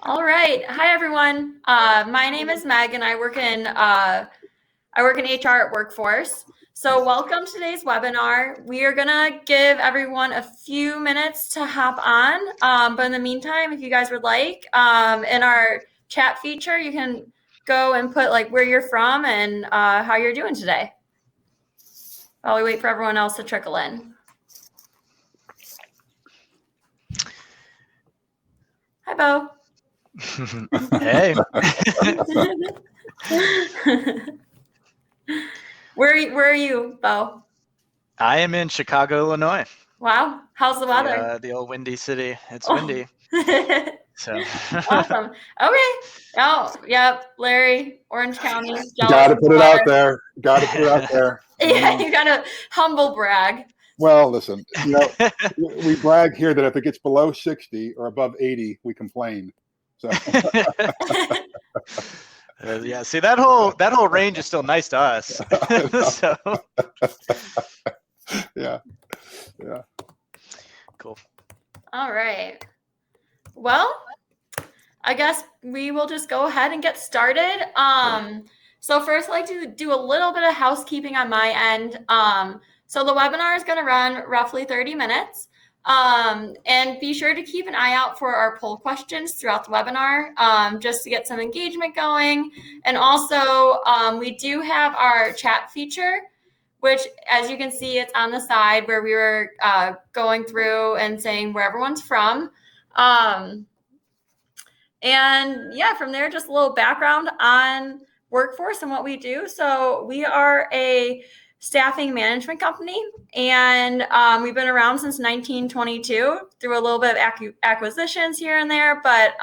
All right. Hi, everyone. My name is Meg, and I work in HR at Workforce. So, welcome to today's webinar. We are gonna give everyone a few minutes to hop on. But in the meantime, if you guys would like, in our chat feature, you can go and put like where you're from and how you're doing today. While we wait for everyone else to trickle in. Hi, Bo. Hey. Where are you, Bo? I am in Chicago, Illinois. Wow. How's the weather? The old windy city. It's windy. So Awesome. Okay. Oh, yep. Larry, Orange County. Got to put it out there. Got to put it out there. Yeah, you got to humble brag. Well, listen, we brag here that if it gets below 60 or above 80, we complain. So. Yeah, see that whole range is still nice to us. So. Yeah. Cool. All right. Well, I guess we will just go ahead and get started. So first, I'd like to do a little bit of housekeeping on my end. So the webinar is going to run roughly 30 minutes. And be sure to keep an eye out for our poll questions throughout the webinar, just to get some engagement going. And also, we do have our chat feature, which, as you can see, it's on the side where we were going through and saying where everyone's from. And yeah, from there, just a little background on Workforce and what we do. So we are a staffing management company, and we've been around since 1922 through a little bit of acquisitions here and there, but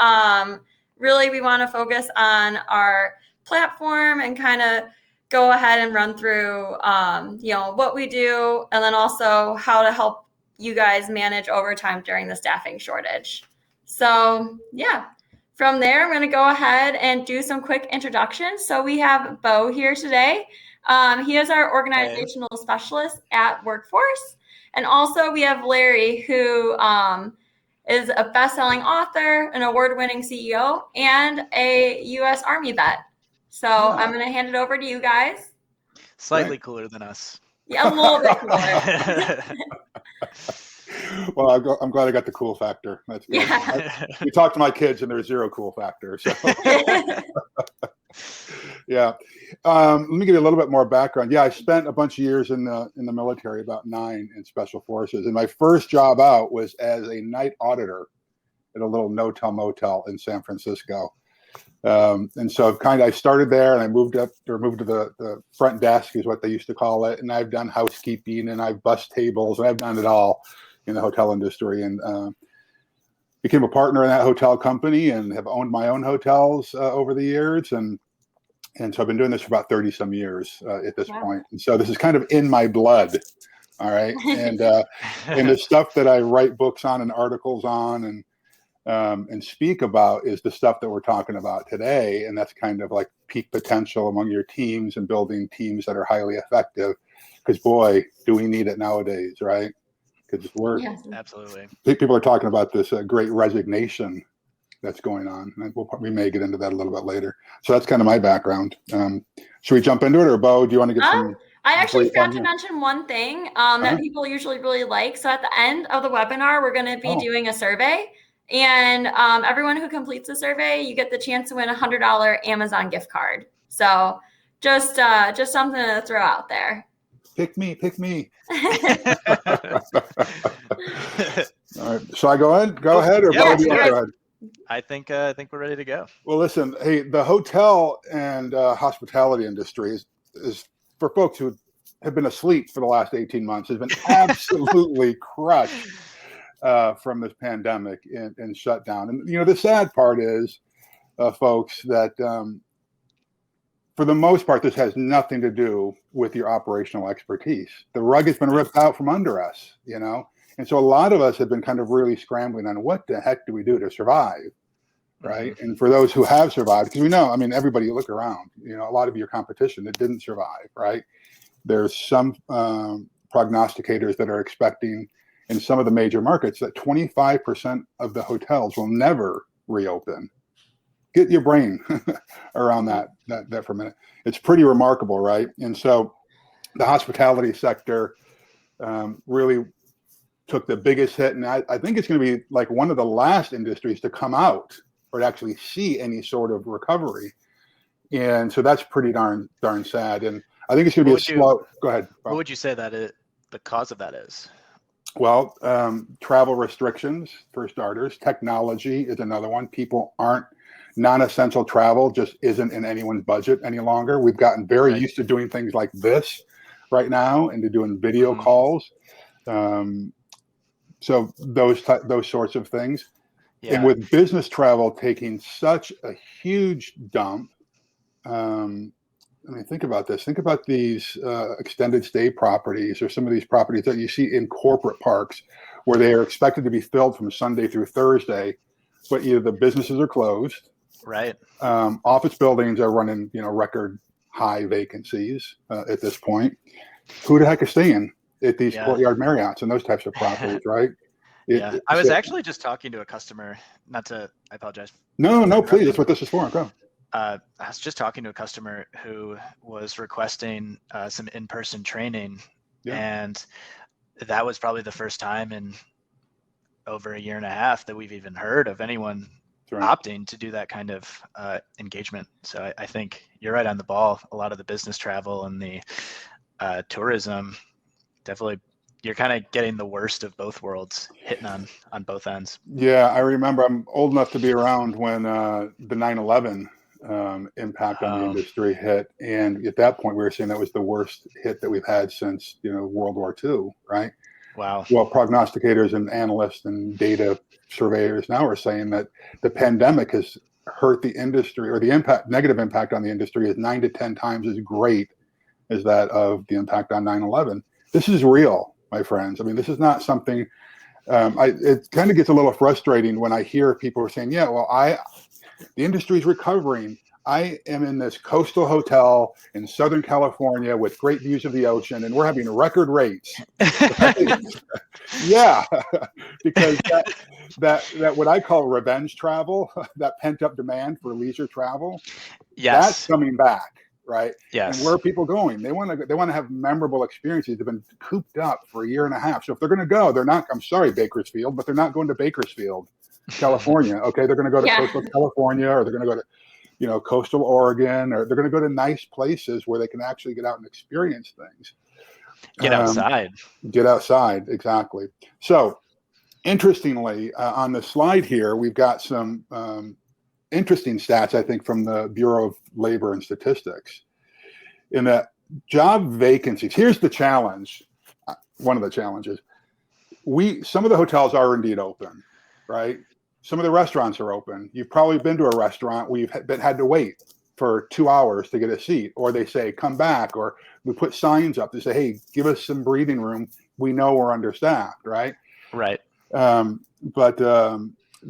really we want to focus on our platform and kind of go ahead and run through what we do, and then also how to help you guys manage overtime during the staffing shortage. So yeah, from there, I'm going to go ahead and do some quick introductions. So we have Bo here today. He is our organizational specialist at Workforce. And also we have Larry, who is a best-selling author, an award-winning CEO, and a U.S. Army vet. So I'm going to hand it over to you guys. Slightly cooler than us. Yeah, a little bit cooler. Well, I'm glad I got the cool factor. That's good. Yeah. We talk to my kids and there's zero cool factor. So. Yeah. Let me give you a little bit more background. Yeah, I spent a bunch of years in the military, about 9 in special forces. And my first job out was as a night auditor at a little no-tell motel in San Francisco. And so I started there and I moved to the front desk is what they used to call it. And I've done housekeeping and I've bussed tables and I've done it all in the hotel industry, and became a partner in that hotel company and have owned my own hotels over the years. And so I've been doing this for about 30 some years at this point. And so this is kind of in my blood. All right. And the stuff that I write books on and articles on and speak about is the stuff that we're talking about today. And that's kind of like peak potential among your teams and building teams that are highly effective, because boy, do we need it nowadays, right? Because absolutely. People are talking about this great resignation that's going on. And we may get into that a little bit later. So that's kind of my background. Should we jump into it, or Bo, do you want to get some? I actually forgot to mention one thing that people usually really like. So at the end of the webinar, we're going to be doing a survey. And everyone who completes the survey, you get the chance to win a $100 Amazon gift card. So just something to throw out there. Pick me. All right. Shall I go ahead? Go ahead, or yeah, go ahead? I think we're ready to go. Well, listen, hey, the hotel and hospitality industry is for folks who have been asleep for the last 18 months, has been absolutely crushed from this pandemic and shut down. And the sad part is, folks, that for the most part, this has nothing to do with your operational expertise. The rug has been ripped out from under us, and so a lot of us have been kind of really scrambling on what the heck do we do to survive, right? Mm-hmm. And for those who have survived, because we know, everybody, you look around, a lot of your competition that didn't survive, right? There's some prognosticators that are expecting in some of the major markets that 25% of the hotels will never reopen. get your brain around that for a minute. It's pretty remarkable, right? And so the hospitality sector really took the biggest hit, and I think it's going to be like one of the last industries to come out or to actually see any sort of recovery. And so that's pretty darn sad. And I think it's going to be a slow. Go ahead. What would you say that the cause of that is? Well, travel restrictions for starters. Technology is another one. People aren't non-essential travel just isn't in anyone's budget any longer. We've gotten very used to doing things like this right now and to doing video calls. So those sorts of things. Yeah. And with business travel taking such a huge dump, I mean, think about this. Think about these extended stay properties or some of these properties that you see in corporate parks where they are expected to be filled from Sunday through Thursday, but either the businesses are closed. Right. Office buildings are running, record high vacancies at this point. Who the heck is staying at these Courtyard Marriotts and those types of properties, right? I was actually just talking to a customer, I apologize. No, please. That's what this is for. Go. I was just talking to a customer who was requesting some in-person training, and that was probably the first time in over a year and a half that we've even heard of anyone opting to do that kind of engagement. So I think you're right on the ball. A lot of the business travel and the tourism, definitely, you're kind of getting the worst of both worlds hitting on both ends. Yeah, I remember. I'm old enough to be around when the 9/11 impact on the industry hit, and at that point we were saying that was the worst hit that we've had since World War II, right? Wow. Well, prognosticators and analysts and data surveyors now are saying that the pandemic has hurt the industry, or the negative impact on the industry is 9 to 10 times as great as that of the impact on 9/11. This is real, my friends. I mean, this is not something. It kind of gets a little frustrating when I hear people saying, "Yeah, well, the industry's recovering. I am in this coastal hotel in Southern California with great views of the ocean, and we're having record rates." Yeah, because that what I call revenge travel, that pent up demand for leisure travel, that's coming back, right? Yes. And where are people going? They want to have memorable experiences. They've been cooped up for a year and a half. So if they're going to go, they're not. I'm sorry, Bakersfield, but they're not going to Bakersfield, California. Okay, they're going to go to coastal California, or they're going to go to coastal Oregon, or they're going to go to nice places where they can actually get out and experience things. Get outside. Get outside, exactly. So, interestingly, on the slide here, we've got some interesting stats, I think, from the Bureau of Labor and Statistics. In that job vacancies, here's the challenge. One of the challenges. Some of the hotels are indeed open, right? Some of the restaurants are open. You've probably been to a restaurant where you've had to wait for 2 hours to get a seat, or they say, come back, or we put signs up to say, hey, give us some breathing room. We know we're understaffed, right? Right. But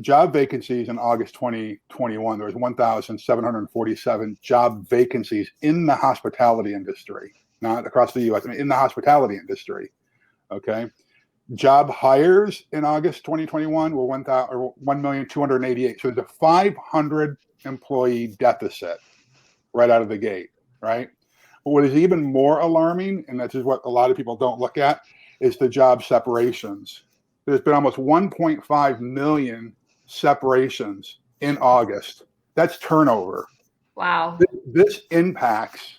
job vacancies in August 2021, there was 1,747 job vacancies in the hospitality industry, not across the U.S., I mean, in the hospitality industry, okay? Job hires in August 2021 were 1,288,000. So there's a 500 employee deficit right out of the gate, right? But what is even more alarming, and this is what a lot of people don't look at, is the job separations. There's been almost 1.5 million separations in August. That's turnover. Wow. This impacts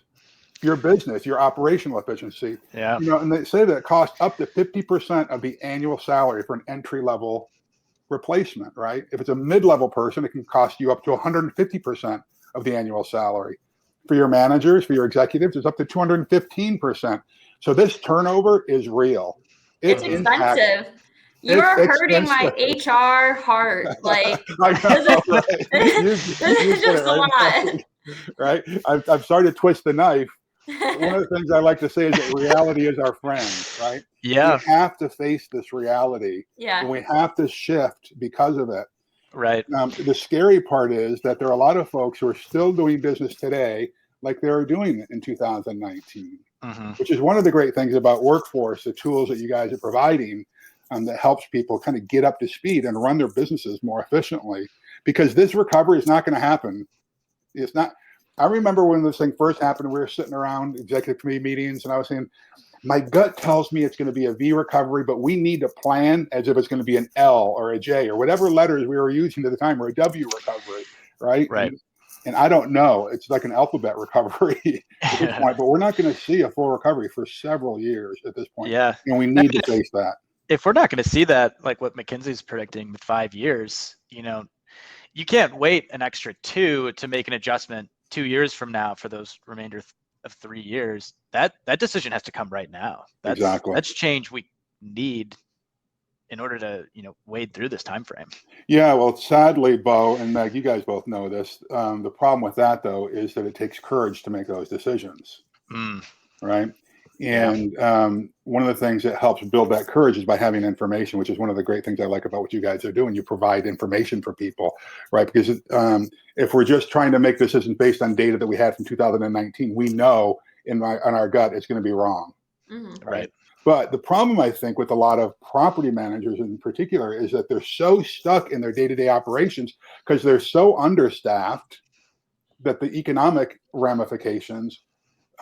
your business, your operational efficiency. Yeah. And they say that it costs up to 50% of the annual salary for an entry-level replacement, right? If it's a mid-level person, it can cost you up to 150% of the annual salary. For your managers, for your executives, it's up to 215%. So this turnover is real. It's expensive. You are hurting my HR heart. Like, this is just a lot. Right? I'm sorry to twist the knife. One of the things I like to say is that reality is our friend, right? Yeah. We have to face this reality. Yeah. And we have to shift because of it. Right. The scary part is that there are a lot of folks who are still doing business today like they were doing it in 2019, which is one of the great things about Workforce, the tools that you guys are providing. that helps people kind of get up to speed and run their businesses more efficiently, because this recovery is not going to happen. It's not. I remember when this thing first happened, we were sitting around executive committee meetings, and I was saying, my gut tells me it's going to be a V recovery, but we need to plan as if it's going to be an L or a J or whatever letters we were using at the time, or a W recovery, right? Right. And I don't know. It's like an alphabet recovery at this point, but we're not going to see a full recovery for several years at this point. Yeah. And we need to face that. If we're not going to see that, like what McKinsey's predicting with 5 years, you can't wait an extra 2 to make an adjustment 2 years from now for those remainder of 3 years. That decision has to come right now. Exactly. That's change we need in order to wade through this time frame. Yeah, well, sadly, Bo and Meg, you guys both know this. The problem with that, though, is that it takes courage to make those decisions, right? And one of the things that helps build that courage is by having information, which is one of the great things I like about what you guys are doing. You provide information for people, right? Because if we're just trying to make decisions based on data that we had from 2019, we know in our gut it's going to be wrong, right? But the problem, I think, with a lot of property managers in particular is that they're so stuck in their day-to-day operations because they're so understaffed that the economic ramifications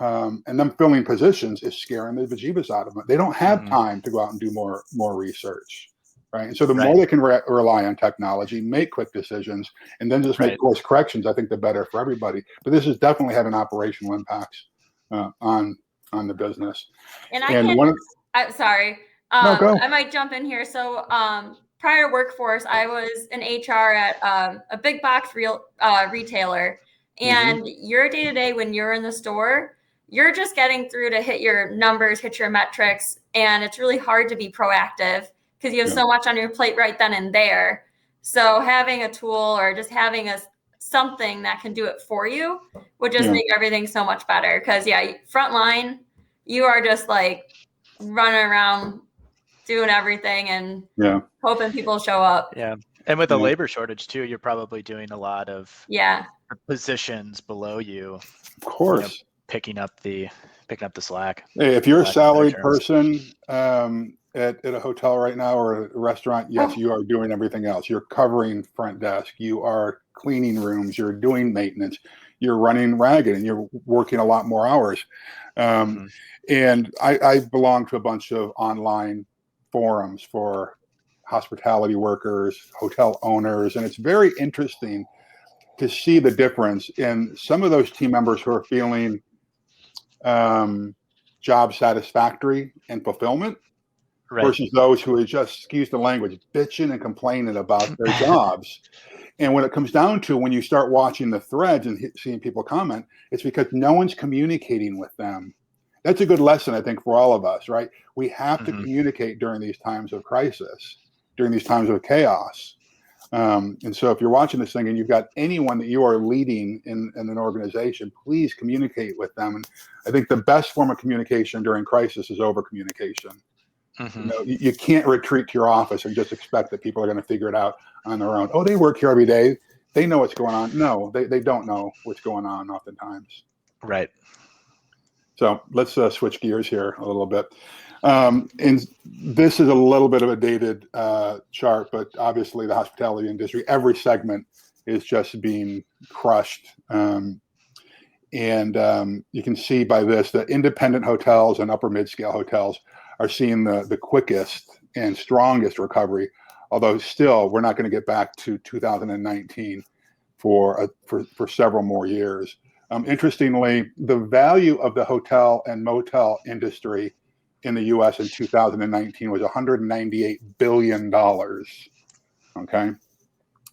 and them filling positions is scaring the bejeebus out of them. They don't have time to go out and do more research, right? And so the more they can rely on technology, make quick decisions, and then just make course corrections, I think the better for everybody. But this is definitely having operational impacts on the business. And I'm sorry. No, go. I might jump in here. So prior to Workforce, I was in HR at a big box retailer. And your day-to-day when you're in the store, you're just getting through to hit your numbers, hit your metrics. And it's really hard to be proactive because you have so much on your plate right then and there. So having a tool or just having something that can do it for you would just make everything so much better. Because frontline, you are just like running around doing everything and hoping people show up. Yeah. And with a labor shortage too, you're probably doing a lot of positions below you. Of course. Picking up the slack. Hey, if you're a salaried person at a hotel right now or a restaurant, yes, you are doing everything else. You're covering front desk. You are cleaning rooms. You're doing maintenance. You're running ragged, and you're working a lot more hours. And I belong to a bunch of online forums for hospitality workers, hotel owners, and it's very interesting to see the difference in some of those team members who are feeling job satisfactory and fulfillment versus those who are just, excuse the language, bitching and complaining about their jobs. And when it comes down to when you start watching the threads and seeing people comment, it's because no one's communicating with them. That's a good lesson, I think, for all of us, right? We have to communicate during these times of crisis, during these times of chaos. And so if you're watching this thing and you've got anyone that you are leading in an organization, please communicate with them. And I think the best form of communication during crisis is over communication. You can't retreat to your office and just expect that people are going to figure it out on their own. Oh, they work here every day. They know what's going on. No, they don't know what's going on oftentimes. Right. So let's switch gears here a little bit. And this is a little bit of a dated chart, but obviously the hospitality industry, every segment is just being crushed. And you can see by this that independent hotels and upper mid-scale hotels are seeing the quickest and strongest recovery, although still we're not going to get back to 2019 for several more years. Interestingly, the value of the hotel and motel industry in the U.S. in 2019 was $198 billion. Okay.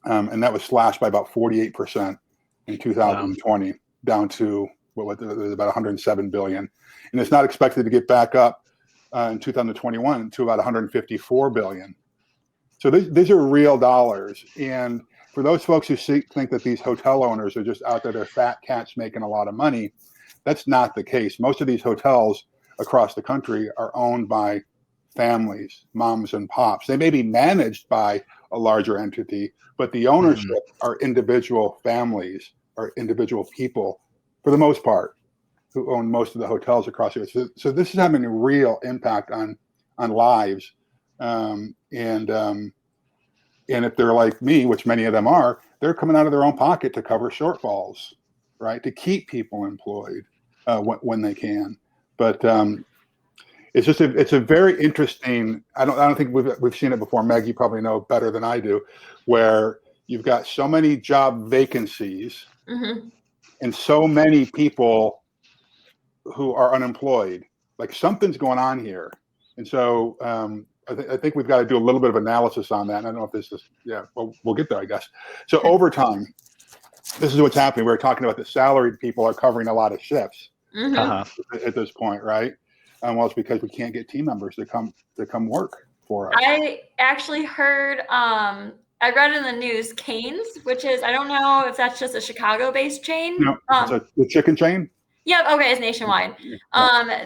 And that was slashed by about 48% in 2020, down to what was about 107 billion. And it's not expected to get back up in 2021 to about 154 billion. So these are real dollars. And for those folks who think that these hotel owners are just out there, they're fat cats making a lot of money, that's not the case. Most of these hotels across the country are owned by families, moms and pops. They may be managed by a larger entity, but the ownership are individual families or individual people for the most part who own most of the hotels across here. So this is having a real impact on lives And if they're like me, which many of them are, they're coming out of their own pocket to cover shortfalls, right? To keep people employed when they can. But it's a very interesting. I don't think we've seen it before. Meg, you probably know better than I do, where you've got so many job vacancies and so many people who are unemployed. Like something's going on here, and so I think we've got to do a little bit of analysis on that. And I don't know if this is, well, we'll get there, I guess. So overtime, this is what's happening. We're talking about the salaried people are covering a lot of shifts at this point, right? Well, it's because we can't get team members to come work for us. I actually heard, I read in the news, Cane's, which is, I don't know if that's just a Chicago-based chain. It's the chicken chain? Yep. Okay. It's nationwide.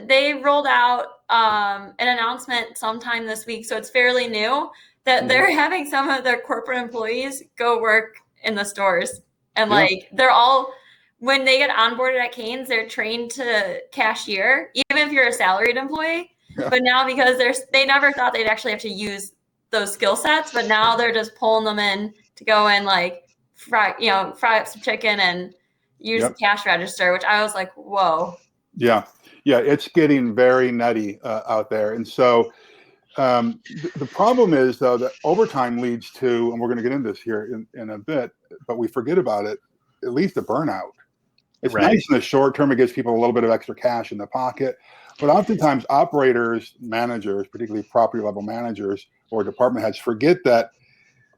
They rolled out an announcement sometime this week, so it's fairly new, that they're having some of their corporate employees go work in the stores, and they're all, when they get onboarded at Cane's, they're trained to cashier, even if you're a salaried employee. But now, because they never thought they'd actually have to use those skill sets, but now they're just pulling them in to go and fry up some chicken and use the cash register, which I was like, whoa. Yeah, it's getting very nutty out there. And so the problem is, though, that overtime leads to, and we're going to get into this here in a bit, but we forget about it, it leads to burnout. It's nice in the short term. It gives people a little bit of extra cash in the pocket. But oftentimes operators, managers, particularly property level managers or department heads, forget that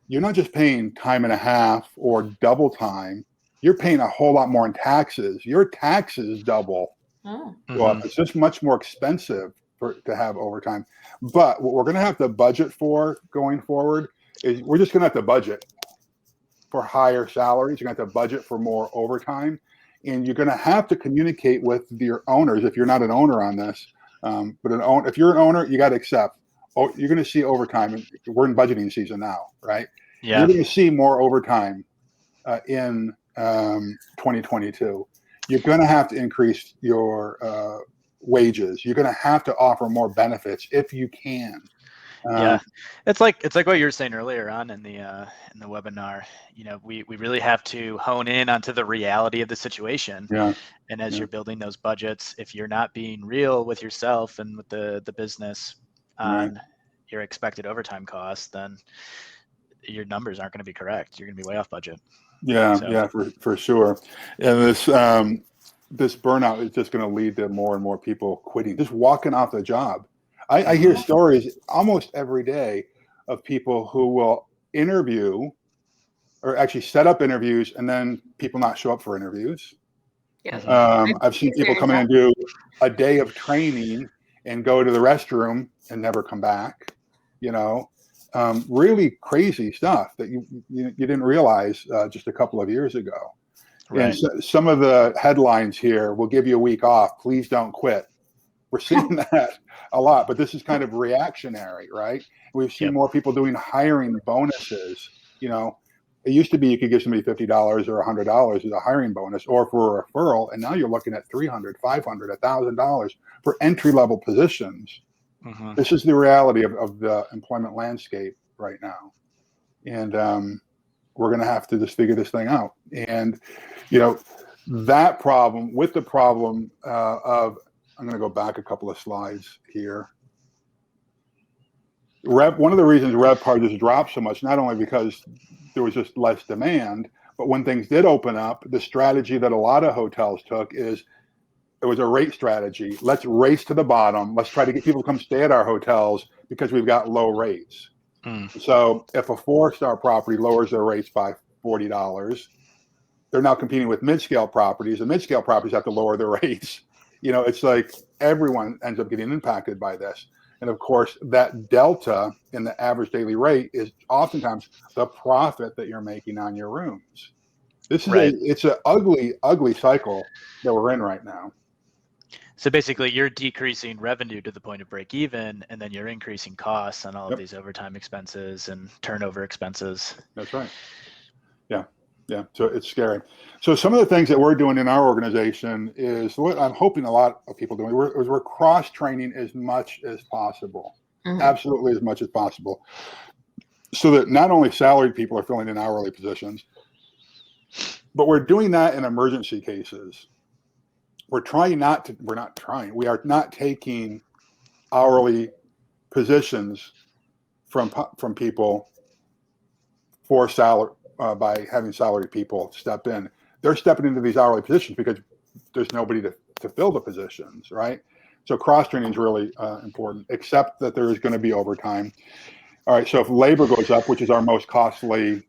you're not just paying time and a half or double time. You're paying a whole lot more in taxes. Your taxes double. It's just much more expensive to have overtime. But what we're going to have to budget for going forward is we're just going to have to budget for higher salaries. You're going to have to budget for more overtime. And you're going to have to communicate with your owners if you're not an owner on this. But if you're an owner, you got to accept. You're going to see overtime. We're in budgeting season now, right? Yeah. You're going to see more overtime in 2022. You're going to have to increase your wages. You're going to have to offer more benefits if you can. It's like what you were saying earlier on in the webinar. We really have to hone in onto the reality of the situation. And as you're building those budgets, if you're not being real with yourself and with the business on your expected overtime costs, then your numbers aren't going to be correct. You're going to be way off budget. For sure. And this burnout is just going to lead to more and more people quitting, just walking off the job. I hear stories almost every day of people who will interview or actually set up interviews and then people not show up for interviews. I've seen people come in and do a day of training and go to the restroom and never come back. Really crazy stuff that you didn't realize just a couple of years ago. And some of the headlines here will give you a week off. Please don't quit. We're seeing that a lot, but this is kind of reactionary, right? We've seen more people doing hiring bonuses. It used to be you could give somebody $50 or $100 as a hiring bonus or for a referral, and now you're looking at $300, $500, $1,000 for entry-level positions. This is the reality of the employment landscape right now. And we're going to have to just figure this thing out. And, that problem with the problem of, I'm going to go back a couple of slides here. One of the reasons RevPAR just dropped so much, not only because there was just less demand, but when things did open up, the strategy that a lot of hotels took is it was a rate strategy. Let's race to the bottom. Let's try to get people to come stay at our hotels because we've got low rates. So if a 4-star property lowers their rates by $40, they're now competing with mid-scale properties, and mid-scale properties have to lower their rates. It's like everyone ends up getting impacted by this. And of course, that delta in the average daily rate is oftentimes the profit that you're making on your rooms. This is it's an ugly, ugly cycle that we're in right now. So basically you're decreasing revenue to the point of break even, and then you're increasing costs on all of these overtime expenses and turnover expenses. That's right. Yeah. So it's scary. So some of the things that we're doing in our organization is what I'm hoping a lot of people doing. We're cross training as much as possible. absolutely as much as possible, so that not only salaried people are filling in hourly positions, but we're doing that in emergency cases. We are not taking hourly positions from people for salary by having salaried people step in. They're stepping into these hourly positions because there's nobody to fill the positions, right? So cross training is really important, except that there is going to be overtime. All right, so if labor goes up, which is our most costly,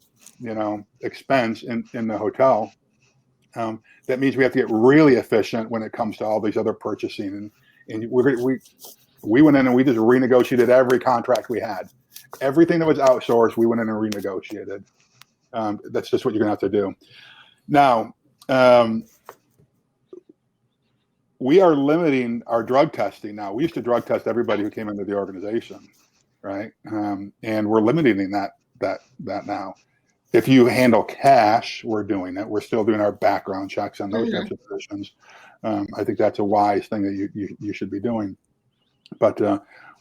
expense in the hotel, that means we have to get really efficient when it comes to all these other purchasing. And we went in and we just renegotiated every contract we had. Everything that was outsourced, we went in and renegotiated. That's just what you're going to have to do. Now, we are limiting our drug testing now. We used to drug test everybody who came into the organization, right? And we're limiting that now. If you handle cash, we're doing it. We're still doing our background checks on those types of positions. I think that's a wise thing that you should be doing. But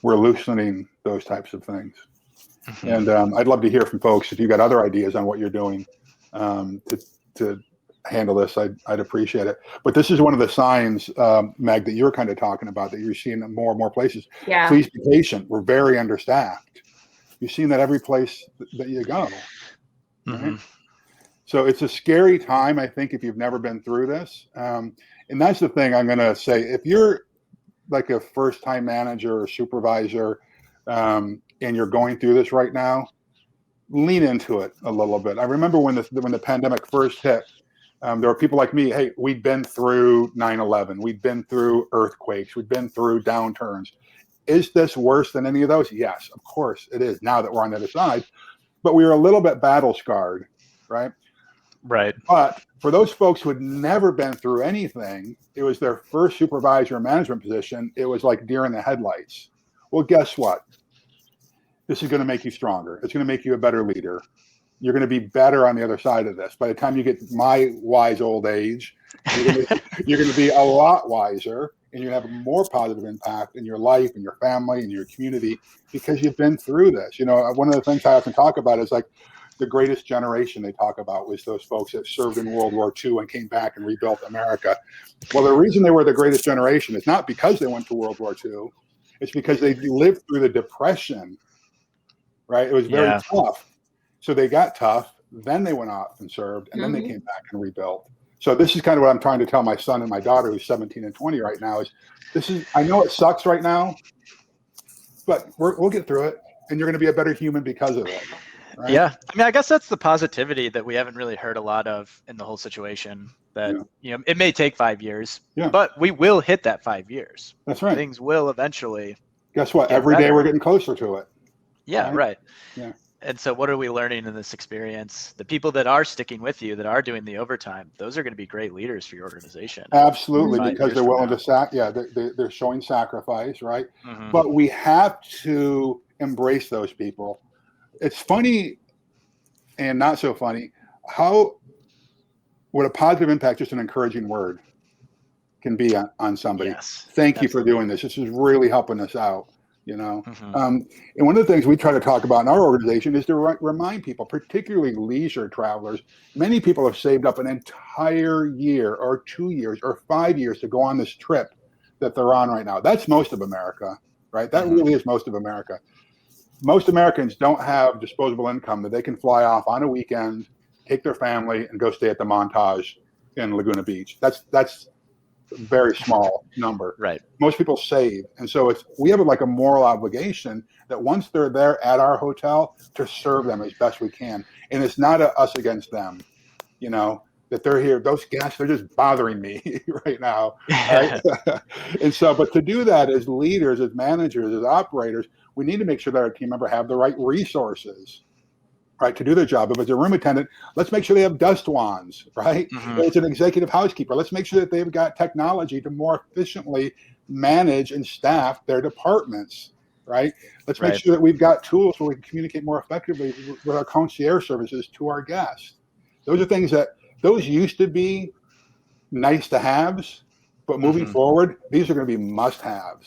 we're loosening those types of things. And I'd love to hear from folks if you got other ideas on what you're doing to handle this. I'd appreciate it. But this is one of the signs, Meg, that you're kind of talking about, that you're seeing in more and more places. Yeah. Please be patient. We're very understaffed. You're seeing that every place that you go. Right? So it's a scary time, I think, if you've never been through this. And that's the thing I'm going to say. If you're like a first-time manager or supervisor, and you're going through this right now, lean into it a little bit. I remember when the pandemic first hit, there were people like me. Hey, we'd been through 9/11. We'd been through earthquakes. We'd been through downturns. Is this worse than any of those? Yes, of course it is, now that we're on the other side. But we were a little bit battle scarred, right? Right. But for those folks who had never been through anything, it was their first supervisor management position. It was like deer in the headlights. Well, guess what? This is going to make you stronger. It's going to make you a better leader. You're going to be better on the other side of this. By the time you get to my wise old age, you're going to be a lot wiser, and you're going to have a more positive impact in your life and your family and your community because you've been through this. One of the things I often talk about is like the greatest generation they talk about was those folks that served in World War II and came back and rebuilt America. Well, the reason they were the greatest generation is not because they went to World War II. It's because they lived through the Depression, right? It was very tough. So they got tough, then they went off and served, and then they came back and rebuilt. So this is kind of what I'm trying to tell my son and my daughter, who's 17 and 20 right now, I know it sucks right now, but we'll get through it, and you're going to be a better human because of it. Right? Yeah. I mean, I guess that's the positivity that we haven't really heard a lot of in the whole situation, that, it may take 5 years, but we will hit that 5 years. That's right. Things will eventually. Guess what? Every day we're getting closer to it. Yeah. Right. Yeah. And so what are we learning in this experience? The people that are sticking with you, that are doing the overtime, those are going to be great leaders for your organization. Absolutely, because they're willing to they're showing sacrifice, right? But we have to embrace those people. It's funny and not so funny what a positive impact, just an encouraging word, can be on somebody. Yes, Thank you for doing this. This is really helping us out. And one of the things we try to talk about in our organization is to remind people, particularly leisure travelers. Many people have saved up an entire year or 2 years or 5 years to go on this trip that they're on right now. That's most of America, right? That really is most of America. Most Americans don't have disposable income that they can fly off on a weekend, take their family, and go stay at the Montage in Laguna Beach. That's a very small number. Right. Most people save. And so we have like a moral obligation that once they're there at our hotel, to serve them as best we can. And it's not us against them, that they're here. Those guests, they're just bothering me right now. Right? And so, but to do that as leaders, as managers, as operators, we need to make sure that our team member have the right resources, right, to do their job. If it's a room attendant, let's make sure they have dust wands, right? If it's an executive housekeeper, let's make sure that they've got technology to more efficiently manage and staff their departments, right? Let's make sure that we've got tools where we can communicate more effectively with our concierge services to our guests. Those are things those used to be nice to haves, but moving forward, these are going to be must haves.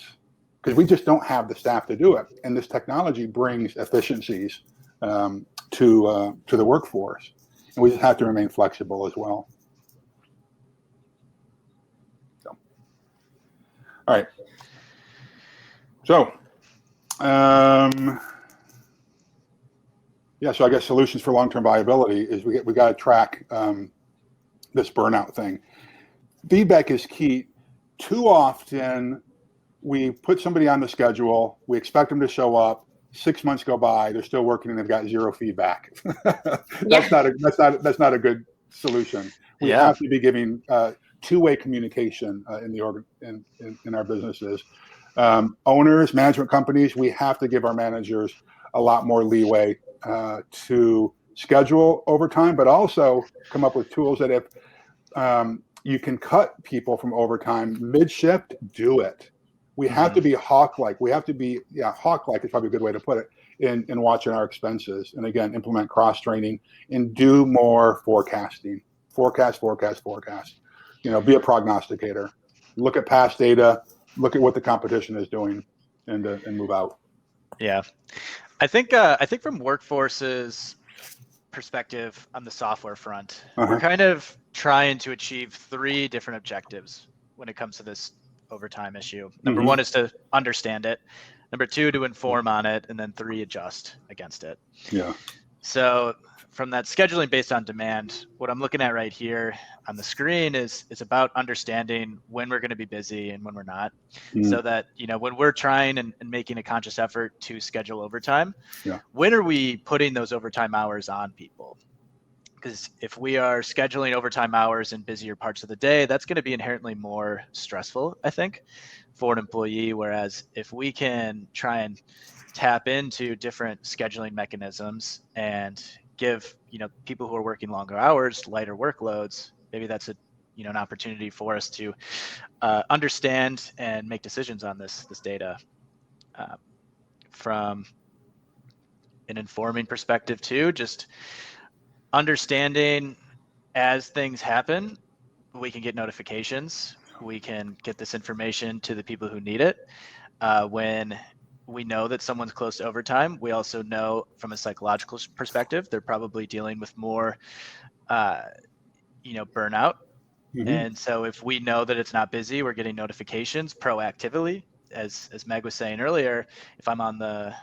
because we just don't have the staff to do it. And this technology brings efficiencies to the workforce, and we just have to remain flexible as well. So, all right. So, so I guess solutions for long-term viability is we got to track this burnout thing. Feedback is key. Too often, we put somebody on the schedule, we expect them to show up. 6 months go by, they're still working, and they've got zero feedback. That's not a good solution. We have to be giving two-way communication in our businesses. Owners, management companies, we have to give our managers a lot more leeway to schedule overtime, but also come up with tools that if you can cut people from overtime mid-shift, do it. We have to be hawk-like. We have to be, hawk-like is probably a good way to put it, in watching our expenses. And again, implement cross-training and do more forecasting. Forecast. Be a prognosticator. Look at past data. Look at what the competition is doing, and move out. Yeah, I think from Workforce's perspective on the software front, we're kind of trying to achieve 3 different objectives when it comes to this overtime issue. Number 1 is to understand it. Number 2, to inform on it, and then 3, adjust against it. Yeah. So from that scheduling based on demand, what I'm looking at right here on the screen is about understanding when we're going to be busy and when we're not, so that, when we're trying and making a conscious effort to schedule overtime, when are we putting those overtime hours on people? Because if we are scheduling overtime hours in busier parts of the day, that's going to be inherently more stressful, I think, for an employee. Whereas if we can try and tap into different scheduling mechanisms and give people who are working longer hours lighter workloads, maybe that's an opportunity for us to understand and make decisions on this data. From an informing perspective too, just understanding as things happen, we can get notifications. We can get this information to the people who need it. When we know that someone's close to overtime, we also know from a psychological perspective, they're probably dealing with more, burnout. And so if we know that it's not busy, we're getting notifications proactively. As Meg was saying earlier, if I'm on the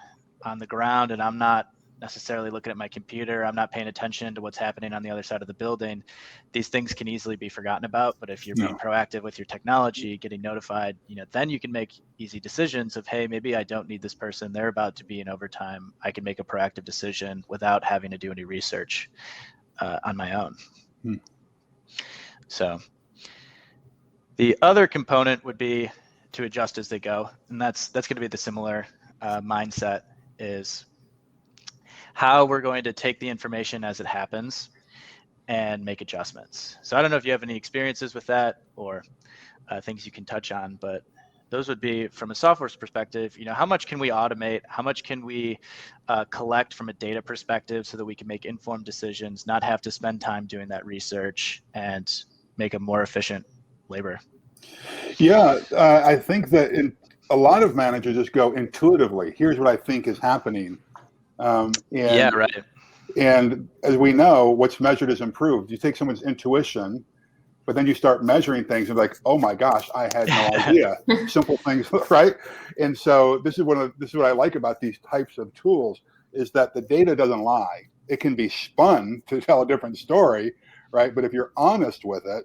ground and I'm not necessarily looking at my computer, I'm not paying attention to what's happening on the other side of the building, these things can easily be forgotten about. But if you're being proactive with your technology, getting notified, then you can make easy decisions of, hey, maybe I don't need this person, they're about to be in overtime. I can make a proactive decision without having to do any research on my own. So the other component would be to adjust as they go, and that's going to be the similar mindset, is how we're going to take the information as it happens and make adjustments. So I don't know if you have any experiences with that or things you can touch on, but those would be, from a software's perspective, how much can we automate? How much can we collect from a data perspective so that we can make informed decisions, not have to spend time doing that research, and make a more efficient labor? Yeah, I think that a lot of managers just go intuitively. Here's what I think is happening. Right. And as we know, what's measured is improved. You take someone's intuition, but then you start measuring things and like, oh my gosh, I had no idea. Simple things, right? And so this is what I like about these types of tools, is that the data doesn't lie. It can be spun to tell a different story, right? But if you're honest with it,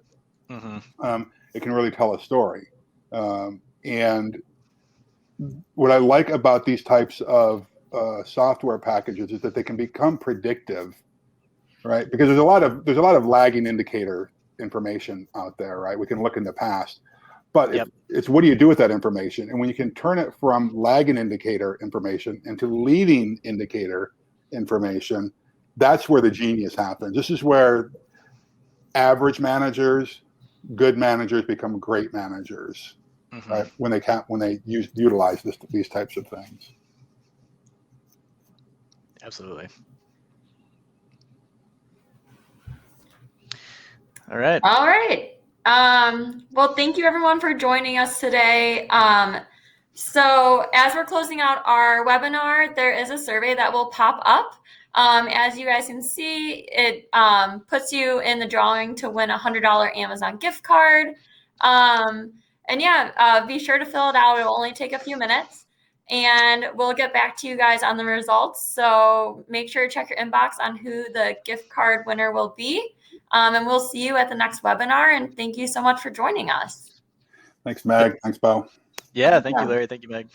it can really tell a story. And what I like about these types of software packages is that they can become predictive, right? Because there's a lot of lagging indicator information out there, right? We can look in the past, but it's what do you do with that information? And when you can turn it from lagging indicator information into leading indicator information, that's where the genius happens. This is where average managers, good managers become great managers, right? When they utilize these types of things. Absolutely. All right. Well, thank you everyone for joining us today. So as we're closing out our webinar, there is a survey that will pop up. As you guys can see, it puts you in the drawing to win a $100 Amazon gift card. And yeah, be sure to fill it out. It will only take a few minutes, and we'll get back to you guys on the results. So make sure to check your inbox on who the gift card winner will be. And we'll see you at the next webinar. And thank you so much for joining us. Thanks, Meg. Thanks, Bo. Yeah, thank you, Larry. Thank you, Meg.